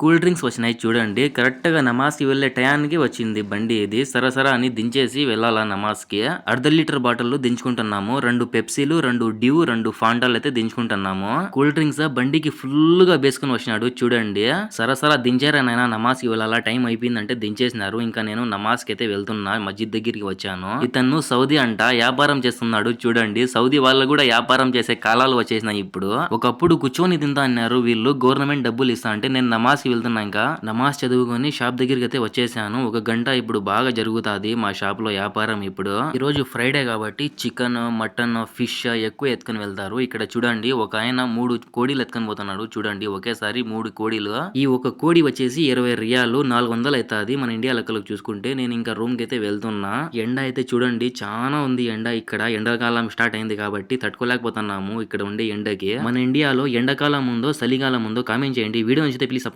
Cool drinks వచ్చినాయి చూడండి. కరెక్ట్‌గా నమాజ్‌కి వెళ్ళే టయానికి వచ్చింది బండి ఇది. సరసర అని దించేసి వెళ్ళాలా నమాజ్‌కి. అర్ధ లీటర్ బాటిల్‌లు దించుకుంటున్నాము. 2 పెప్సీలు, 2 డ్యూ, 2 ఫాంటాలయితే దించుకుంటున్నాము. కూల్ డ్రింక్స్ బండికి ఫుల్‌గా వేసుకొని వచ్చినాడు చూడండి. సరసర దించారా నాయనా నమాజ్‌కి వెళ్ళాలా టైం అయిపోయిందంటే దించేసినారు. ఇంకా నేను నమాజ్‌కైతే వెళ్తున్నా. మస్జిద్ దగ్గరికి వచ్చాను. ఇతను సౌదీ అంట వ్యాపారం చేస్తున్నాడు చూడండి. సౌదీ వాళ్ళు కూడా వ్యాపారం చేసే కాలాలు వచ్చేసినాయి ఇప్పుడు. ఒకప్పుడు కూర్చొని తింటా అన్నారు వీళ్ళు. గవర్నమెంట్ డబ్బులు ఇస్తా అంటే నేను నమాజ్‌కి వెళ్తున్నా ఇంకా. నమాజ్ చదువుకొని షాప్ దగ్గరికైతే వచ్చేసాను. ఒక గంట ఇప్పుడు బాగా జరుగుతాది మా షాప్‌లో వ్యాపారం ఇప్పుడు. ఈరోజు ఫ్రైడే కాబట్టి చికెన్, మటన్, ఫిష్ ఎక్కువ ఎత్తుకొని వెళ్తారు. ఇక్కడ చూడండి ఒక ఆయన 3 కోడీలు ఎత్తుకొని పోతున్నాడు చూడండి. ఒకేసారి 3 కోడీలు. ఈ ఒక కోడి వచ్చేసి 20 రియాలు 400 అయితాది మన ఇండియా లెక్కలకు చూసుకుంటే. నేను ఇంకా రూమ్ కి అయితే వెళ్తున్నా. ఎండ అయితే చూడండి చానా ఉంది ఎండ ఇక్కడ. ఎండాకాలం స్టార్ట్ అయింది కాబట్టి తట్టుకోలేకపోతున్నాము ఇక్కడ ఉండే ఎండకి. మన ఇండియాలో ఎండాకాలం ఉందో చలికాలం ఉందో కామెంట్ చేయండి. వీడియో నచ్చితే ప్లీజ్ సబ్స్క్రైబ్